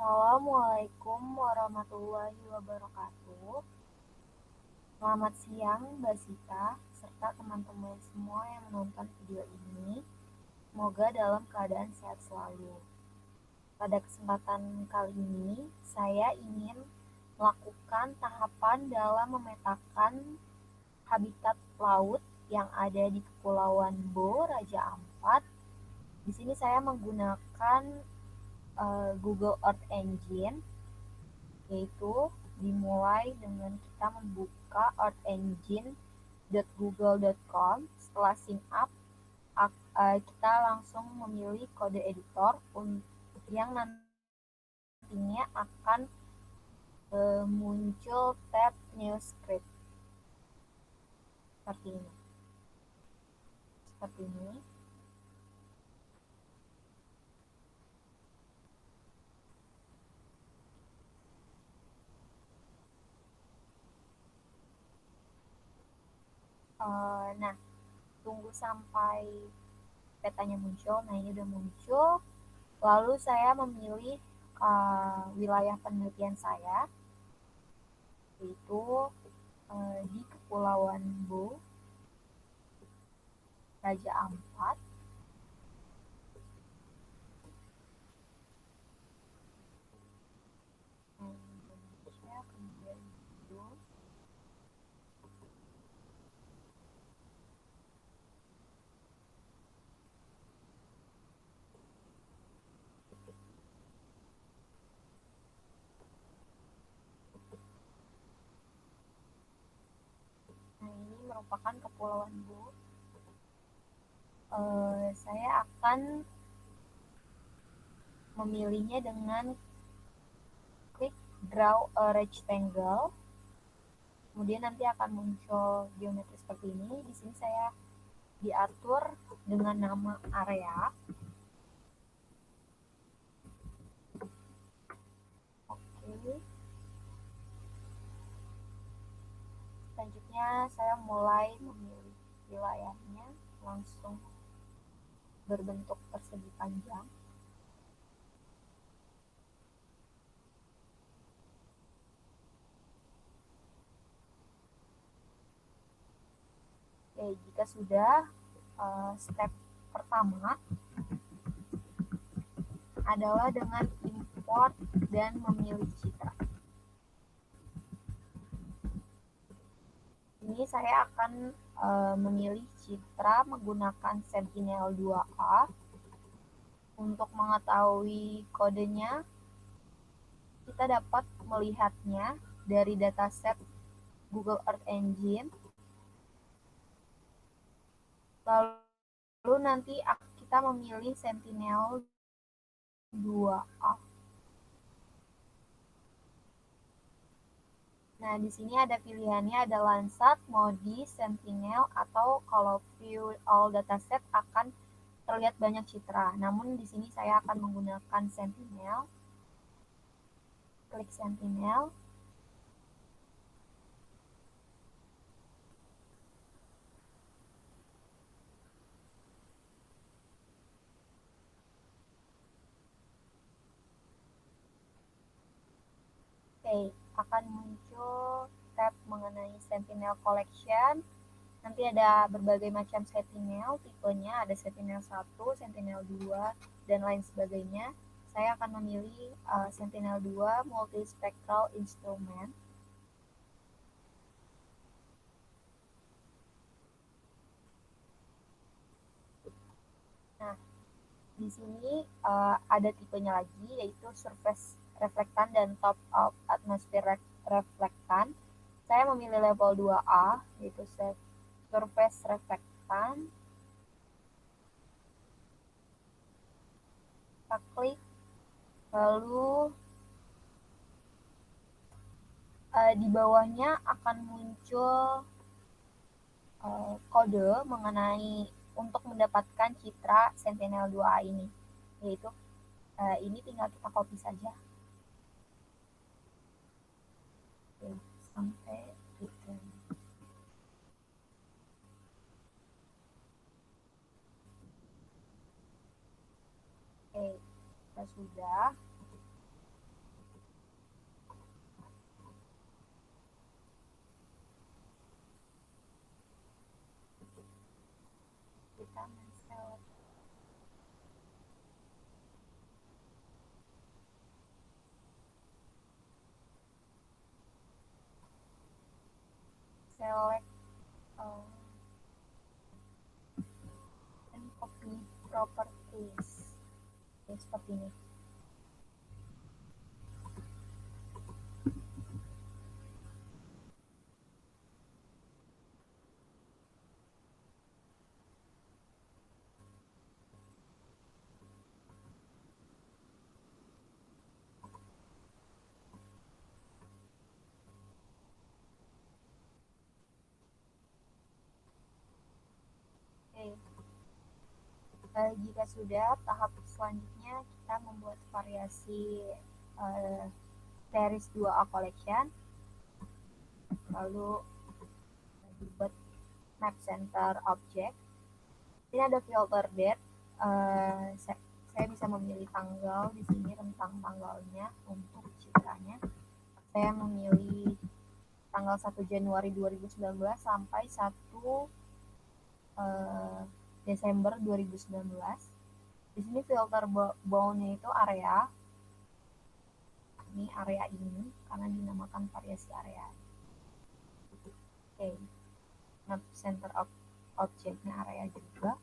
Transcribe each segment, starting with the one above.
Assalamualaikum warahmatullahi wabarakatuh. Selamat siang Mbak Sita, serta teman-teman semua yang menonton video ini. Semoga dalam keadaan sehat selalu. Pada kesempatan kali ini, saya ingin melakukan tahapan dalam memetakan habitat laut yang ada di Kepulauan Bo, Raja Ampat. Di sini saya menggunakan Google Earth Engine, yaitu dimulai dengan kita membuka earthengine.google.com. Setelah sign up, kita langsung memilih kode editor yang nantinya akan muncul tab new script seperti ini. Nah, tunggu sampai petanya muncul. Nah, ini udah muncul. Lalu saya memilih wilayah penelitian saya, yaitu di Kepulauan Bo, Raja Ampat. Indonesia, kemudian Bo. Nah, ini merupakan Kepulauan Bo. Saya akan memilihnya dengan klik draw a rectangle. Kemudian nanti akan muncul geometri seperti ini. Di sini saya diatur dengan nama area. Oke. Selanjutnya saya mulai memilih wilayahnya, langsung berbentuk persegi panjang. Oke, jika sudah, step pertama adalah dengan import dan memilih citra. Ini saya akan memilih citra menggunakan Sentinel-2A. Untuk mengetahui kodenya, kita dapat melihatnya dari dataset Google Earth Engine. Lalu nanti kita memilih Sentinel-2A. Nah, di sini ada pilihannya, ada Landsat, Modi, Sentinel, atau kalau view all dataset akan terlihat banyak citra. Namun di sini saya akan menggunakan Sentinel. Klik Sentinel. Oke, akan muncul tab mengenai Sentinel Collection. Nanti ada berbagai macam Sentinel, tipenya ada Sentinel 1, Sentinel 2, dan lain sebagainya. Saya akan memilih Sentinel 2 Multispectral Instrument. Nah, di sini ada tipenya lagi, yaitu Surface Reflectant dan Top of Atmosphere Reflectant. Saya memilih level 2A, yaitu Surface Reflectant. Kita klik, lalu di bawahnya akan muncul kode mengenai untuk mendapatkan citra Sentinel-2A ini, yaitu ini tinggal kita copy saja. Oke, sampai gitu. Oke, kita sudah. kita men-select and copy properties. Ya, seperti ini. Jika sudah, tahap selanjutnya kita membuat variasi series 2A collection, lalu dibuat map center object. Ini ada filter date. Saya bisa memilih tanggal di sini, rentang tanggalnya untuk citranya. Saya memilih tanggal 1 Januari 2019 sampai 1 Desember 2019. Di sini filter boundnya itu area. Ini area ini karena dinamakan variasi area. Oke. Nah, center of objeknya area juga.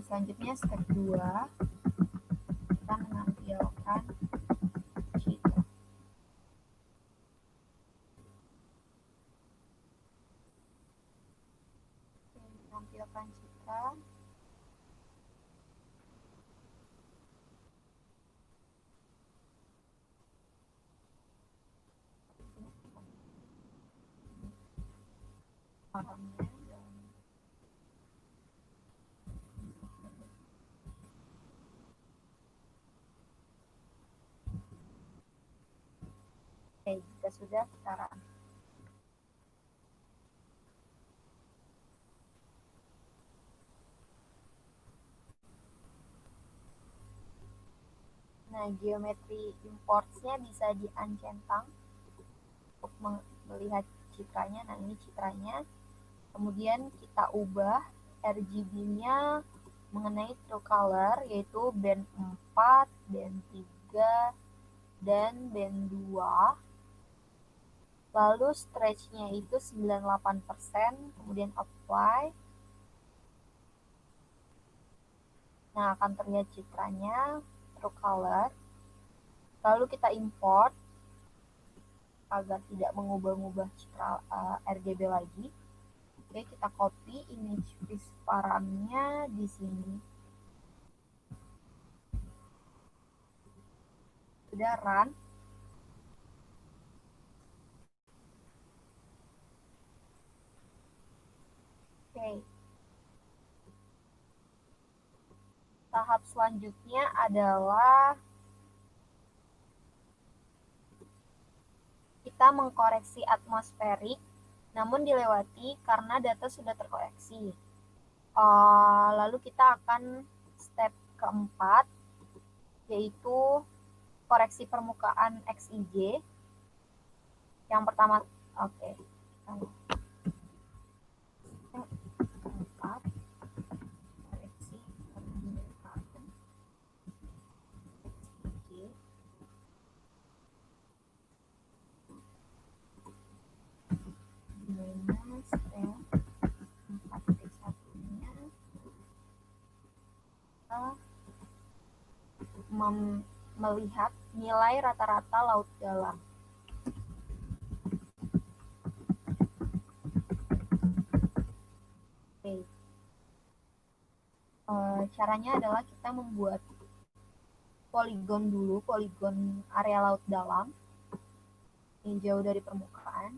Selanjutnya step 2, kita menampilkan citra. Menampilkan citra. Oke, jika sudah kita run. Nah, geometri importnya bisa di-uncentang untuk melihat citranya. Nah, ini citranya. Kemudian kita ubah RGB-nya mengenai true color, yaitu band 4, band 3, dan band 2. Lalu stretch-nya itu 98%, kemudian apply. Nah, akan terlihat citranya, true color. Lalu kita import agar tidak mengubah-ubah citra RGB lagi. Oke, kita copy image visparamnya di sini. Sudah run. Oke. Tahap selanjutnya adalah kita mengkoreksi atmosferik, namun dilewati karena data sudah terkoreksi. Lalu kita akan step keempat, yaitu koreksi permukaan XIJ. Yang pertama, oke. Keempat, koreksi permukaan XIJ. Dimana step 4.1-nya melihat nilai rata-rata laut dalam. Oke. Caranya adalah kita membuat poligon dulu, poligon area laut dalam yang jauh dari permukaan.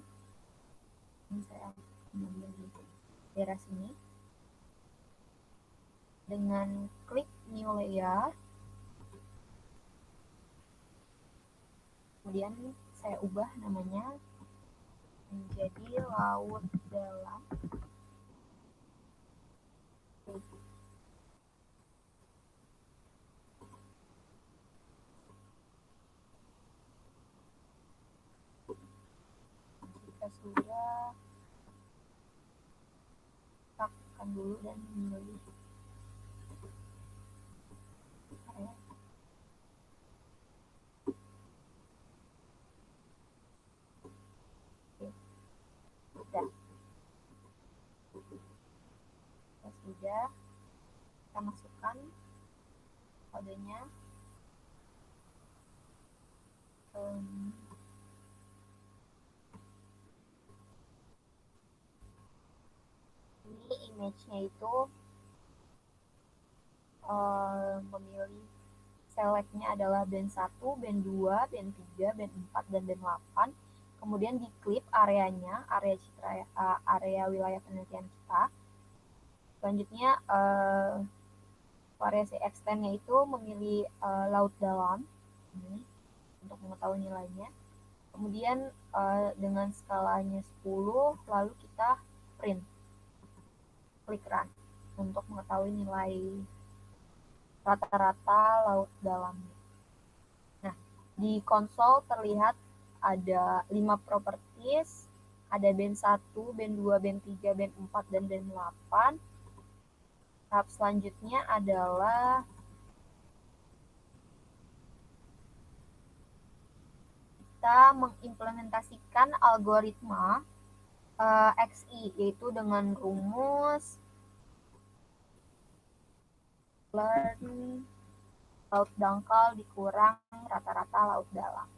Ini saya ambil di daerah sini. Dengan klik new layer, kemudian saya ubah namanya menjadi laut dalam. Jika sudah, kita aktifkan dulu dan memilih area. Oke, sudah. Sudah, kita masukkan kodenya. Ini image-nya itu memilih select-nya adalah band 1, band 2, band 3, band 4, dan band 8. Kemudian diklik areanya, area citra, area wilayah penelitian kita. Selanjutnya variasi extend-nya itu memilih laut dalam ini untuk mengetahui nilainya. Kemudian dengan skalanya 10, lalu kita print. Klik run untuk mengetahui nilai rata-rata laut dalamnya. Nah, di konsol terlihat ada 5 properties, ada band 1, band 2, band 3, band 4, dan band 8. Tahap selanjutnya adalah kita mengimplementasikan algoritma XI, yaitu dengan rumus learn laut dangkal dikurang rata-rata laut dalam.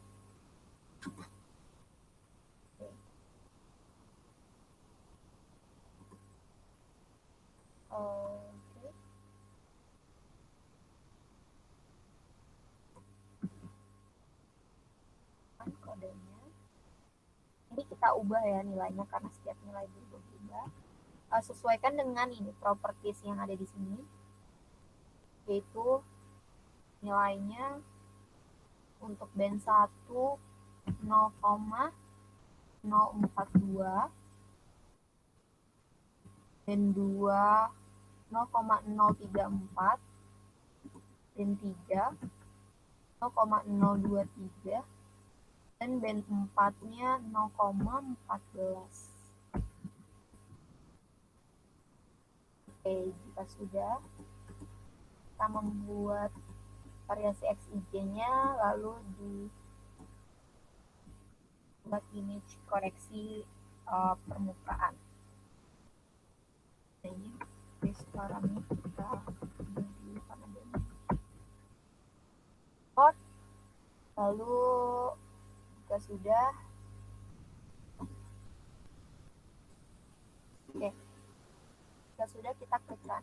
Oke. Kodenya. Ini kita ubah ya nilainya karena setiap nilai berubah-ubah. Sesuaikan dengan ini properties yang ada di sini, yaitu nilainya untuk band 1 0,042, band 2 0,034, band 3 0,023, dan band 4-nya 0,14. Oke, jika sudah, kita membuat variasi XIJ-nya, lalu dibuat image koreksi permukaan. Nah, ini base parameter kita di panel. Lalu jika sudah, oke, jika sudah kita klik run.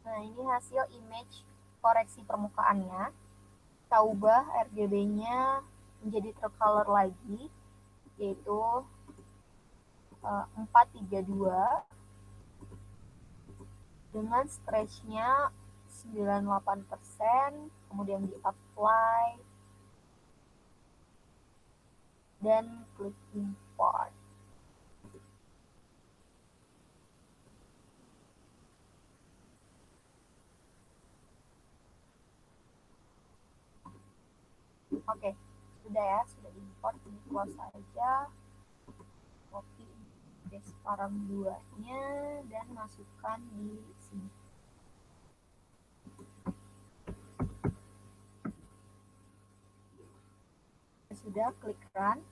Nah, ini hasil image koreksi permukaannya. Kita ubah RGB-nya menjadi true color lagi, yaitu 432 dengan stretch-nya 98%, kemudian di apply dan klik import. Oke, sudah ya, sudah import. Ini close saja, copy base param 2-nya dan masukkan di sini. Sudah, klik run.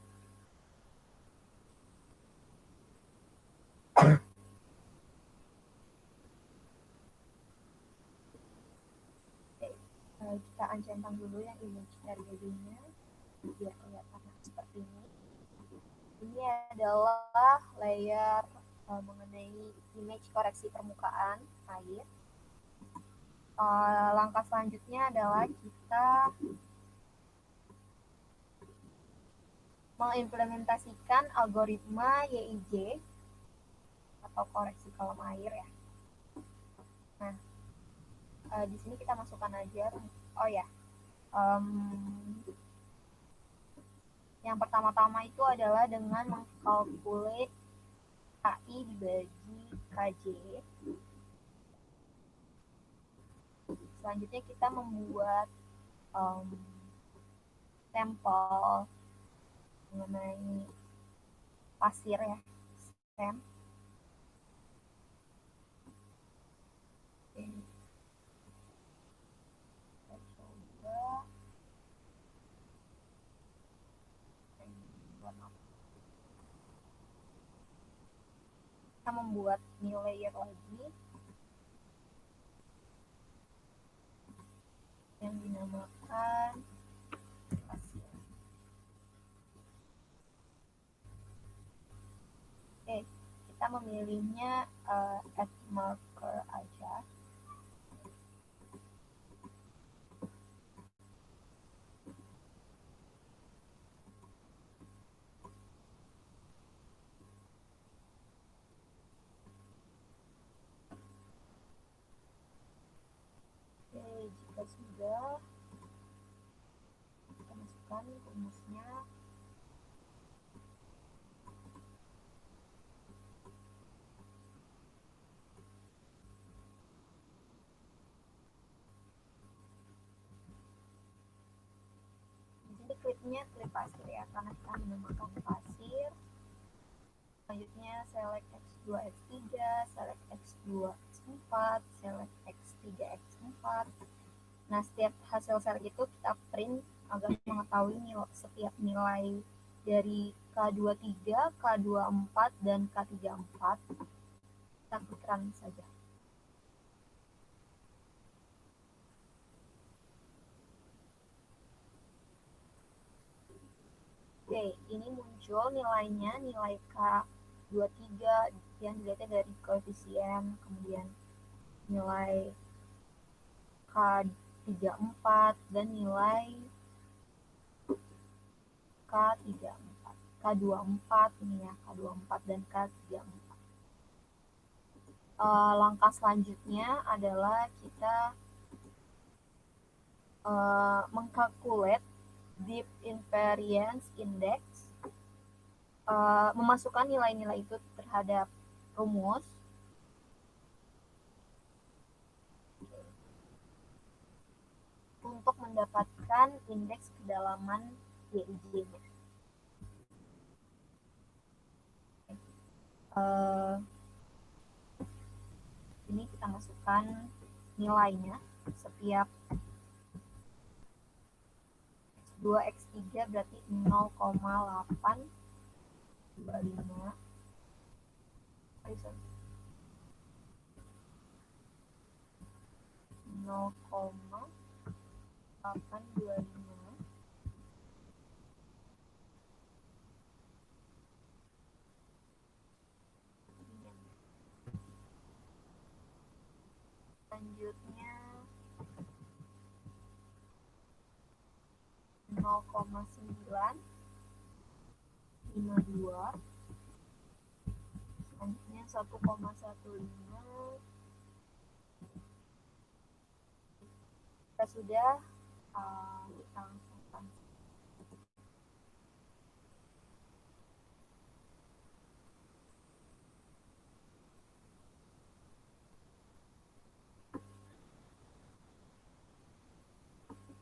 Kita uncentang dulu yang image RGB-nya biar kelihatan seperti ini. Ini adalah layer mengenai image koreksi permukaan air. Langkah selanjutnya adalah kita mengimplementasikan algoritma YIJ atau koreksi kolam air ya. Nah, di sini kita masukkan aja. Oh ya, yang pertama-tama itu adalah dengan mengkalkulate KI dibagi KJ Selanjutnya kita membuat sampel mengenai pasir ya, stem. Oke. Kita coba kita membuat new layer lagi yang dinamakan pasir. Oke, kita memilihnya add marker aja. Oke, jika sudah, kita masukkan rumusnya. Jadi klipnya klip pasir ya, karena kita menambahkan pasir. Selanjutnya select X2, X3, select X2, X4, select X3, X4. Nah, setiap hasil select itu kita print agar mengetahui setiap nilai dari K23, K24, dan K34. Kita klik run saja. Oke, ini muncul nilainya, nilai K23 yang dilihatnya dari koefisien, kemudian nilai K34 dan nilai K34, K24 ini ya, K24 dan K34. Langkah selanjutnya adalah kita mengkalkulate deep invariance index, memasukkan nilai-nilai itu terhadap rumus. Untuk mendapatkan indeks kedalaman YIJ-nya. Ini kita masukkan nilainya setiap X2, X3 berarti 0,825. 0,825. Selanjutnya 0,952. Selanjutnya 1,15. Kita sudah kita langsungkan.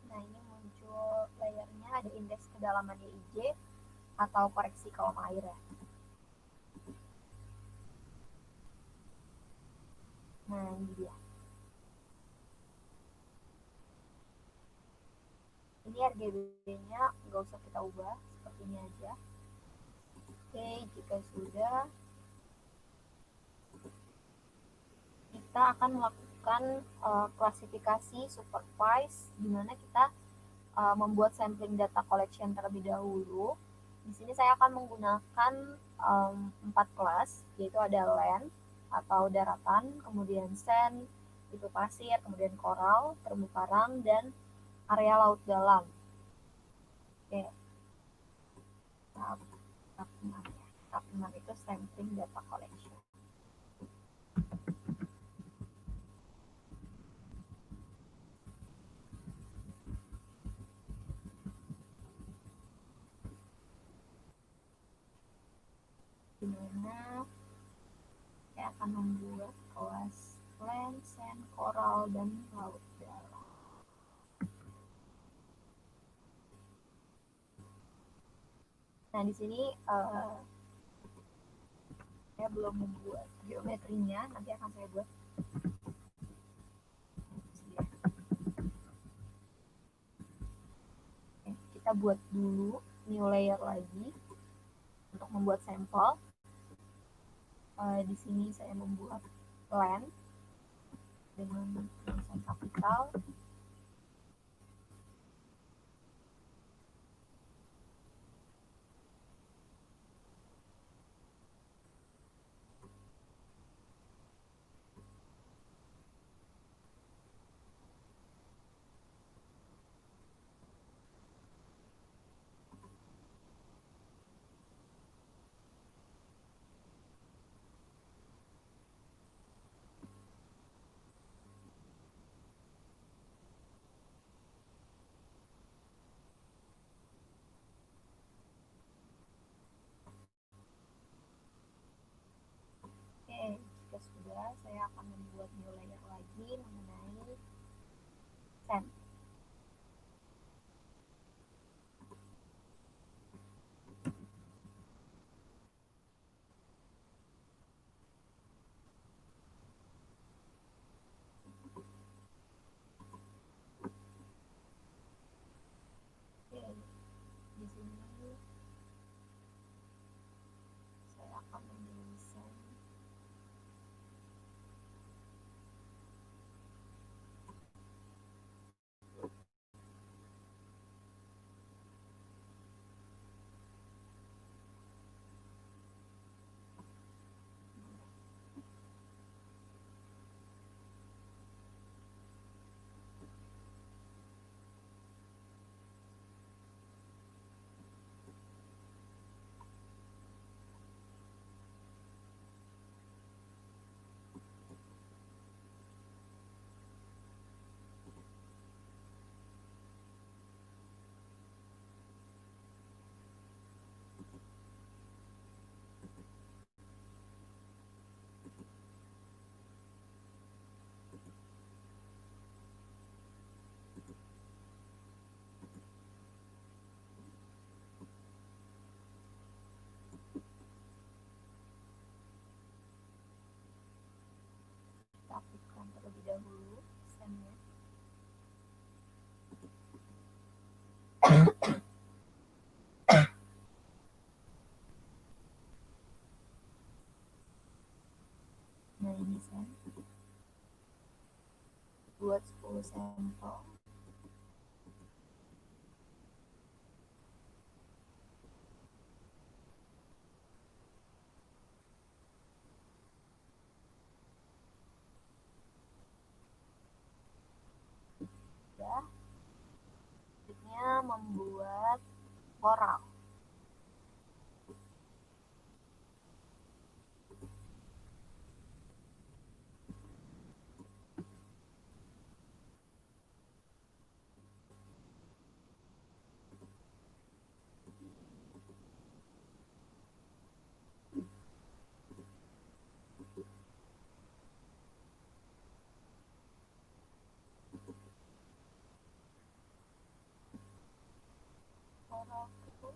Nah, ini muncul layernya, ada indeks kedalaman YIJ atau koreksi kolom air ya. Nah, ini dia. Ini RGB-nya nggak usah kita ubah, seperti ini aja. Oke, jika sudah, kita akan melakukan klasifikasi supervise, di mana kita membuat sampling data collection terlebih dahulu. Di sini saya akan menggunakan 4 kelas, yaitu ada land atau daratan, kemudian sand, itu pasir, kemudian koral, terumbu karang, dan area laut dalam. Oke. Tahap 6 ya. Tahap 6 itu sampling data collection. Dimana saya akan membuat kelas land, sand, coral, dan laut dalam. Nah, di sini saya belum membuat geometrinya, nanti akan saya buat. Oke, kita buat dulu new layer lagi untuk membuat sampel. Di sini saya membuat land dengan tulisan kapital. Oke, jika sudah, saya akan membuat new layer lagi mengenai sand. Oke, di sini saya akan memilih sand. Kita aktifkan terlebih dahulu sandnya. Nah, ini sand. Buat 10 sampel. Ya, selanjutnya membuat coral. Coral itu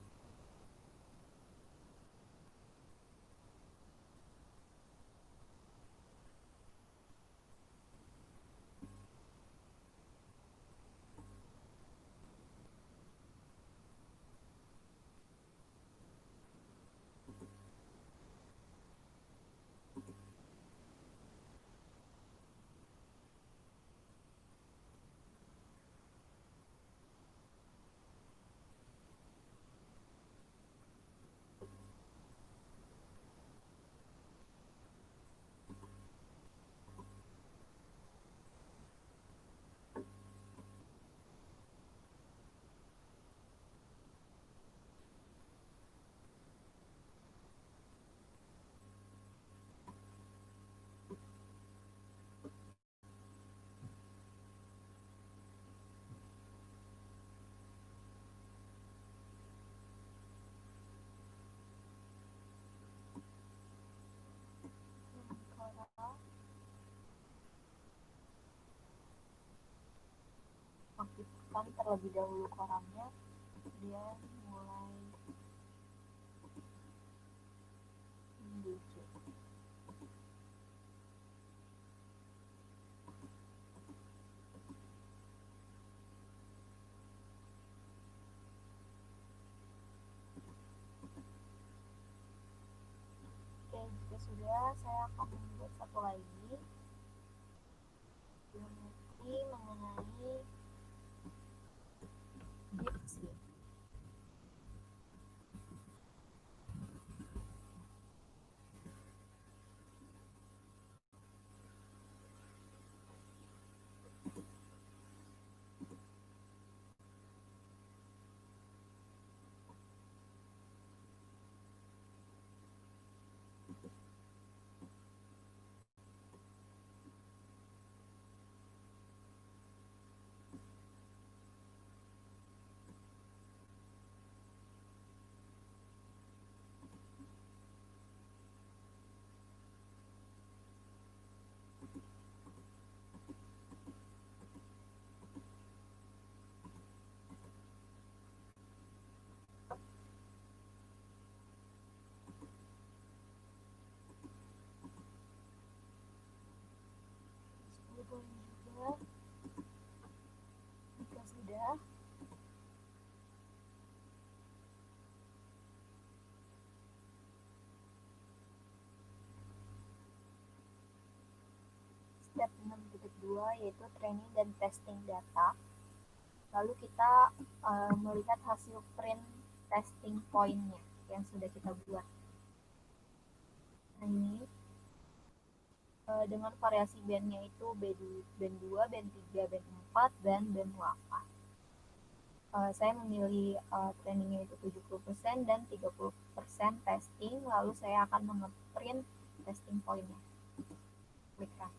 aktifkan terlebih dahulu koramnya, kemudian mulai mendidih. Oke, jika sudah, saya akan membuat satu lagi, geometri mengenai dipsi. Boleh juga, jika sudah, step 6.2 yaitu training dan testing data. Lalu kita melihat hasil print testing point-nya yang sudah kita buat. Nah, ini dengan variasi bandnya itu band 2, band 3, band 4, dan band 8. Saya memilih trainingnya itu 70% dan 30% testing, lalu saya akan nge-print testing point-nya. Klik run.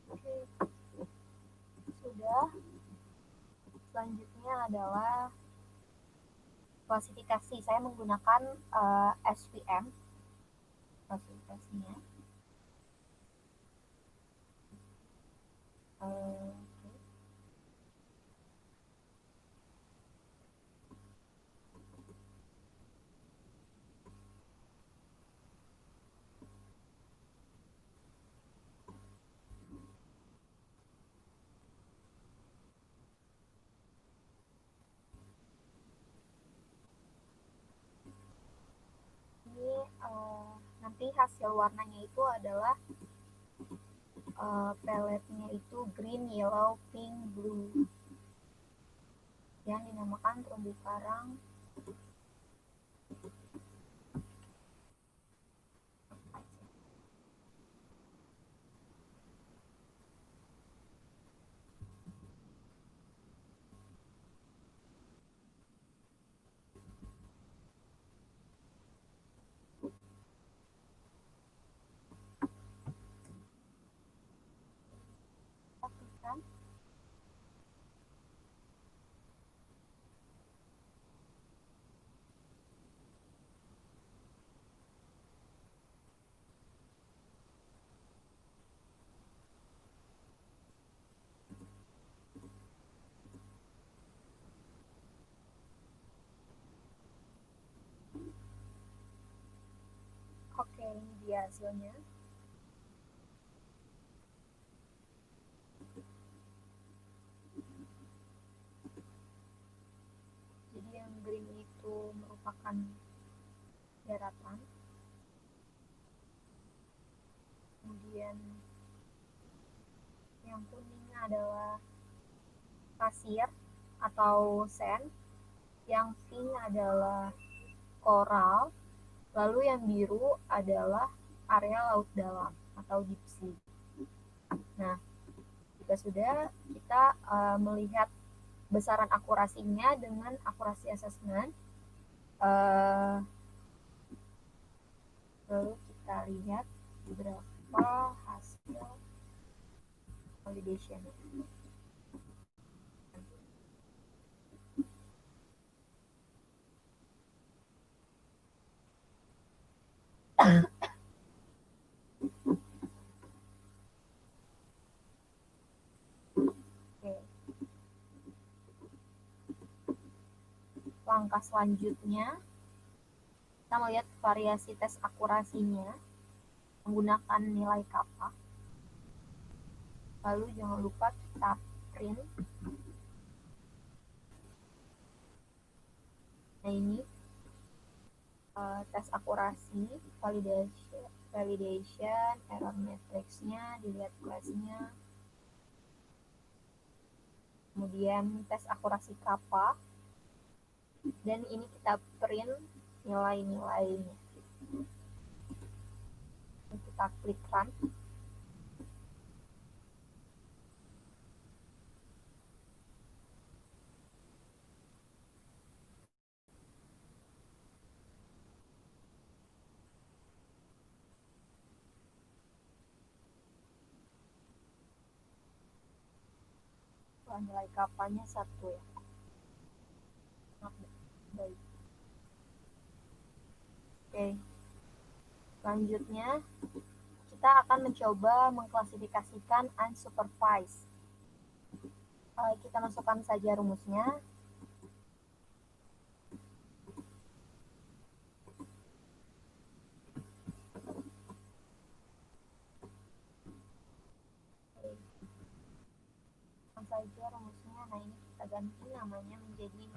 Oke, sudah. Selanjutnya adalah klasifikasi. Saya menggunakan SVM klasifikasinya. Ini nanti hasil warnanya itu adalah palette-nya itu green, yellow, pink, blue, yang dinamakan terumbu karang Afrika. Oke, ini dia hasilnya. Jadi yang green itu merupakan daratan, kemudian yang kuning adalah pasir atau sand, yang pink adalah koral, lalu yang biru adalah area laut dalam atau deep sea. Nah, jika sudah, kita melihat besaran akurasinya dengan akurasi assessment. Lalu kita lihat beberapa hasil validation. Oke. Langkah selanjutnya, kita melihat variasi tes akurasinya menggunakan nilai kappa. Lalu jangan lupa kita print. Nah ini tes akurasi, validation, error matrix-nya, dilihat kelasnya. Kemudian tes akurasi kappa. Dan ini kita print nilai-nilainya. Kita klik run. Nilai kapanya 1 ya. Baik. Oke. Selanjutnya kita akan mencoba mengklasifikasikan unsupervised. Kita masukkan saja rumusnya. Saja rumusnya. Nah ini kita ganti namanya menjadi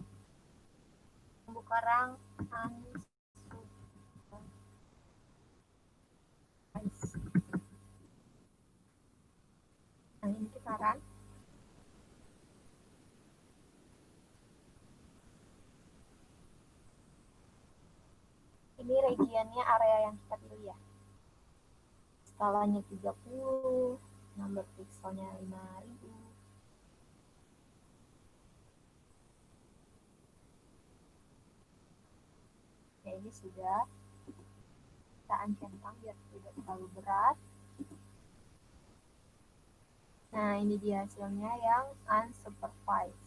terumbu karang unsupervised. Nah ini kita run. Ini regionnya area yang kita pilih ya. Skalanya 30, number pixelnya 5000. Ya ini sudah. Kita centang biar tidak terlalu berat. Nah ini dia hasilnya yang unsupervised.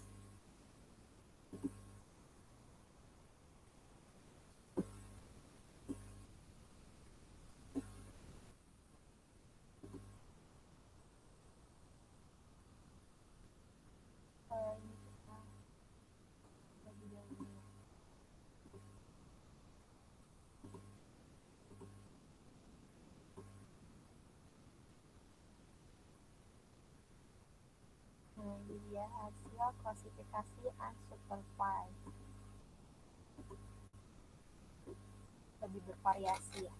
Nah, ini dia hasil klasifikasi unsupervised. Lebih bervariasi ya.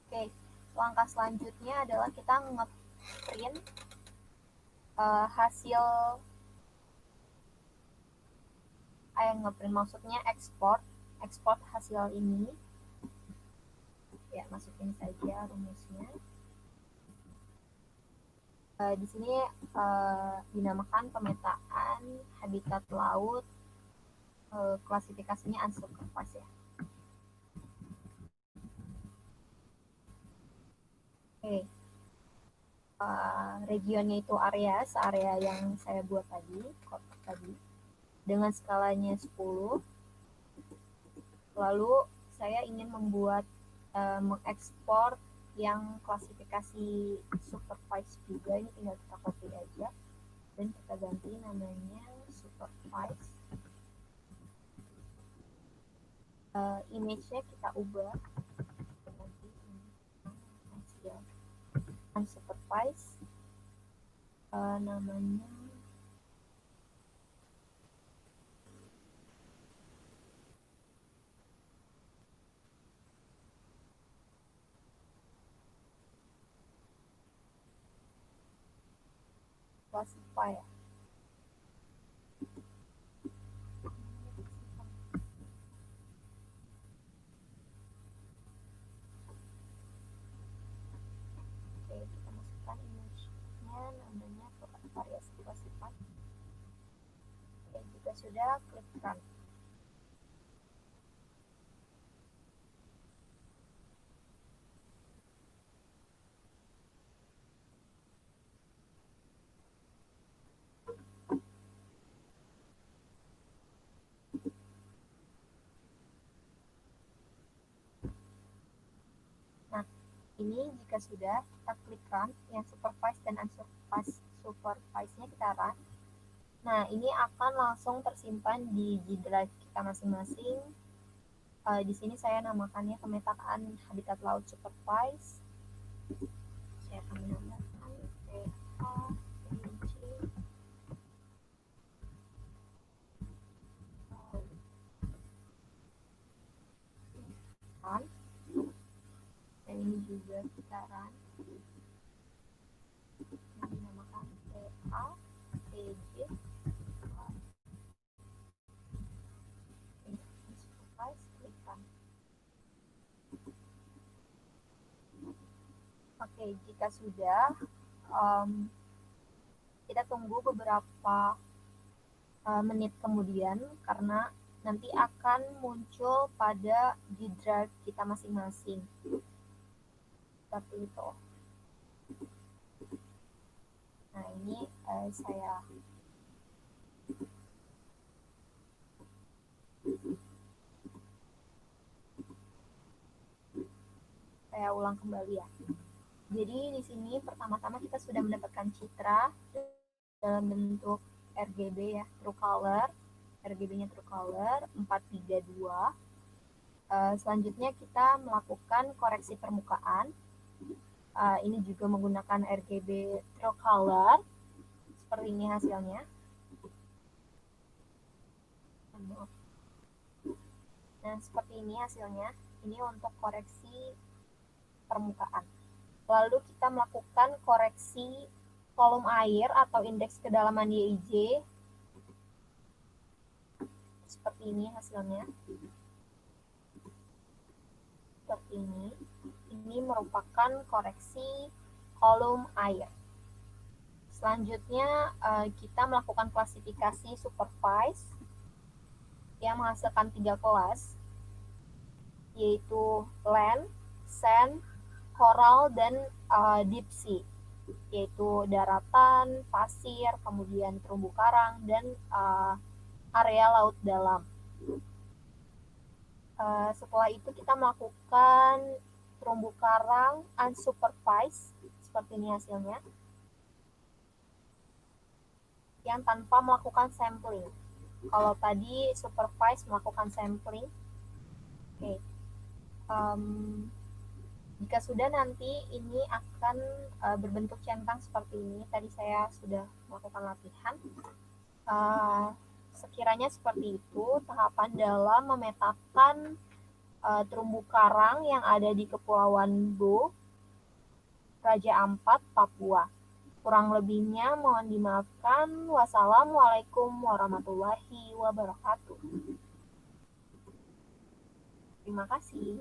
Oke, langkah selanjutnya adalah kita nge-print hasil nge-print maksudnya ekspor hasil ini. Ya, masukin saja rumusnya. Di sini dinamakan pemetaan habitat laut, klasifikasinya unsupervised ya. Oke. Regionnya itu area yang saya buat tadi, kotak tadi, dengan skalanya 10. Lalu saya ingin membuat mengekspor yang klasifikasi supervised juga. Ini tinggal kita copy aja dan kita ganti namanya supervised. Image-nya kita ubah nanti hasil unsupervised, namanya classifier. Oke, kita masukkan image-nya, namanya variasi classified. Oke, jika sudah, klik run. Ini jika sudah, kita klik run, yang supervised dan unsupervised-nya kita run. Nah, ini akan langsung tersimpan di G Drive kita masing-masing. Di sini saya namakannya pemetaan habitat laut supervised. Saya akan menambahkan PA, PJ, run. Dan ini juga kita run. Ini dinamakan PA, PJ, supervised, klik run. Oke, jika sudah, kita tunggu beberapa menit kemudian karena nanti akan muncul pada G Drive kita masing-masing. Seperti itu. Nah, ini saya ulang kembali ya. Jadi di sini pertama-tama kita sudah mendapatkan citra dalam bentuk RGB ya, True Color. RGB-nya True Color 432. Selanjutnya kita melakukan koreksi permukaan. Ini juga menggunakan RGB True Color. Seperti ini hasilnya. Nah, seperti ini hasilnya. Ini untuk koreksi permukaan. Lalu kita melakukan koreksi volume air atau indeks kedalaman YIJ. Seperti ini hasilnya. Seperti ini. Ini merupakan koreksi volume air. Selanjutnya kita melakukan klasifikasi supervise yang menghasilkan 3 kelas, yaitu land, sand, coral, dan deep sea, yaitu daratan, pasir, kemudian terumbu karang, dan area laut dalam. Setelah itu kita melakukan terumbu karang unsupervised, seperti ini hasilnya, yang tanpa melakukan sampling. Kalau tadi supervised melakukan sampling. Oke. Jika sudah, nanti ini akan berbentuk centang seperti ini. Tadi saya sudah melakukan latihan. Sekiranya seperti itu tahapan dalam memetakan terumbu karang yang ada di Kepulauan Bo, Raja Ampat, Papua. Kurang lebihnya mohon dimaafkan. Wassalamualaikum warahmatullahi wabarakatuh. Terima kasih.